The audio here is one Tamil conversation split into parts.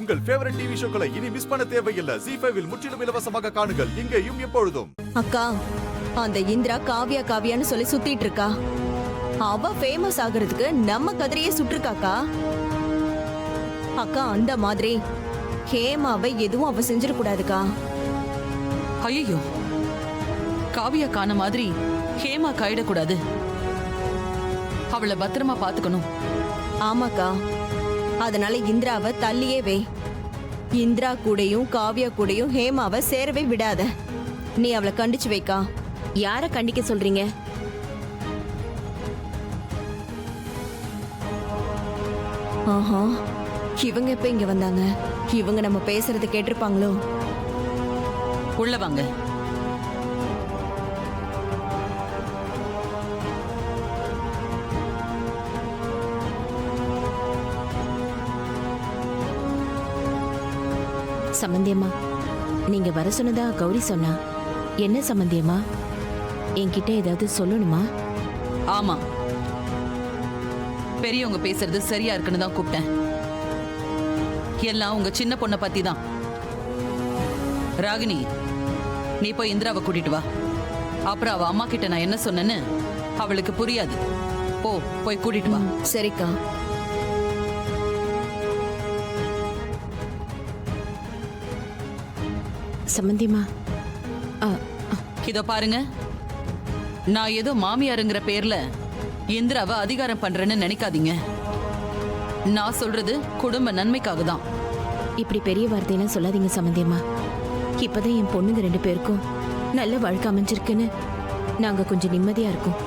உங்கள் ஃபேவரட் டிவி ஷோக்களை இனி மிஸ் பண்ண தேவையில்லை. ZEE5 இல் முற்றிலும் இலவசமாக காணுங்கள். இங்கேயும் எப்பொழுதும். அக்கா, அந்த இந்திரா காவியா காவியான்னு சொல்லி சுத்திட்டு இருக்கா. அவ ஃபேமஸ் ஆகுறதுக்கு நம்ம கதிரையே சுட்டிருக்காக்கா. அக்கா, அந்த மாதிரி ஹேமாவை எதுவும் அவ செஞ்சிடக்கூடாதுக்கா. ஐயோ, காவியா காண மாதிரி ஹேமா காயிடக்கூடாது. அவளை பத்திரமா பாத்துக்கணும். ஆமாக்கா, அதனால இந்திராவை தள்ளியே வை. இந்திரா கூடயும் காவியா கூடயும் ஹேமாவை சேரவே விடாத. நீ அவளை கண்டிச்சு வைக்கா. யார கண்டிக்க சொல்றீங்க? ஆஹா, இவங்க எப்ப இங்க வந்தாங்க? இவங்க நம்ம பேசுறத கேட்டிருப்பாங்களோ? உள்ள வாங்க. சம்பந்தியம்மா, நீங்க வர சொன்னதா கௌரி சொன்னா. என்ன சம்பந்தியம்மா, என்கிட்ட ஏதாவது சொல்லணுமா? ஆமா, பெரியவங்க பேசுறது சரியா இருக்குன்னு தான் கூப்பிட்டேன். எல்லாம் உங்க சின்ன பொண்ணை பத்தி தான். ராகினி, நீ போய் இந்திராவை கூட்டிட்டு வா. அப்புறம் அவ அம்மா கிட்ட நான் என்ன சொன்னேன்னு அவளுக்கு புரியாது. போய் கூட்டிட்டு வா. சரிக்கா. சம்பந்தியம்மா, இதோ பாருங்க, நான் ஏதோ மாமியாருங்கிற பேர்ல இந்திராவை அதிகாரம் பண்றேன்னு நினைக்காதீங்க. நான் சொல்றது குடும்ப நன்மைக்காக தான். இப்படி பெரிய வார்த்தையெல்லாம் சொல்லாதீங்க சம்பந்தியம்மா. இப்பதான் என் பொண்ணுங்க 2 பேருக்கும் நல்ல வாழ்க்கை அமைஞ்சிருக்குன்னு நாங்க கொஞ்சம் நிம்மதியா இருக்கோம்.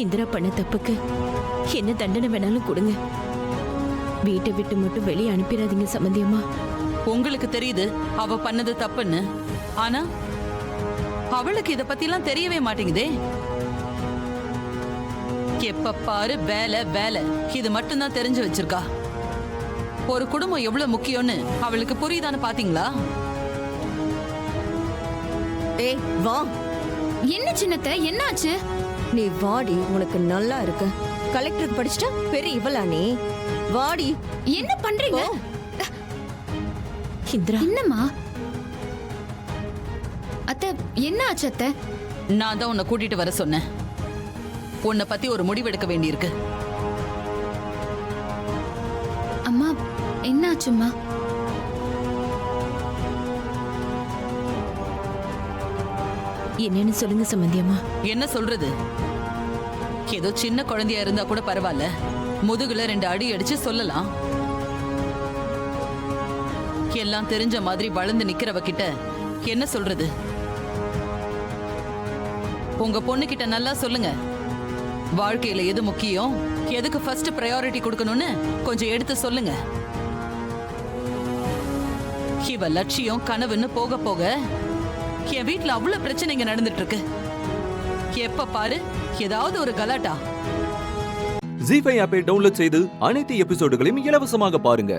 இந்திரா பண்ண தப்புக்கு என்ன தண்டனை வேணாலும் கொடுங்க. வீட்டை விட்டு மட்டும் வெளியே அனுப்பிடாதீங்க சம்பந்தியம்மா. உங்களுக்கு தெரியுது அவ பண்ணது தப்புன்னு. ஆனா அவளுக்கு இத பத்தி எல்லாம் தெரியவே மாட்டேங்குதே. எப்ப பாரு வேலை வேலை, இது மட்டும் தான் தெரிஞ்சு வச்சிருக்கா. ஒரு குடும்பம் எவ்வளவு முக்கியம்னு அவளுக்கு புரியுதான்னு பாத்தீங்களா? ஏய் வா. என்ன சின்னத்தை, என்னாச்சு? நீ வாடி, உனக்கு நல்லா இருக்கு. கலெக்டருக்கு படிச்சுட்டா பெரிய இவளா நீ? வாடி. என்ன பண்றீங்க? இந்திரா, என்னம்மா? அத்தை, என்ன ஆச்சு அத்தை? நான் தான் உன்னை கூட்டிட்டு வர சொன்னேன். உன்னை பத்தி ஒரு முடிவெடுக்க வேண்டியிருக்கு. அம்மா, என்ன ஆச்சும்மா? என்னன்னு சொல்லுங்க சம்பந்தியம்மா. என்ன சொல்றது? ஏதோ சின்ன குழந்தையா இருந்தா கூட பரவாயில்ல, முதுகுல 2 அடி அடிச்சு சொல்லலாம். எல்லாம் தெரிஞ்ச மாதிரி வளர்ந்து நிக்கிறவ கிட்ட என்ன சொல்றது? உங்க பொண்ணு கிட்ட நல்லா சொல்லுங்க. வாழ்க்கையில எது முக்கியம், எதுக்கு ஃபர்ஸ்ட் பிரையாரிட்டி கொடுக்கணும்னு கொஞ்சம் எடுத்து சொல்லுங்க. இவ லட்சியம் கனவுன்னு போக போக என் வீட்டுல அவ்வளவு பிரச்சனைங்க நடந்துட்டு இருக்கு. எப்ப பாரு ஏதாவது ஒரு கலாட்டா. ZEE5 ஆப்பை டவுன்லோட் செய்து அனைத்து எபிசோடுகளையும் இலவசமாக பாருங்க.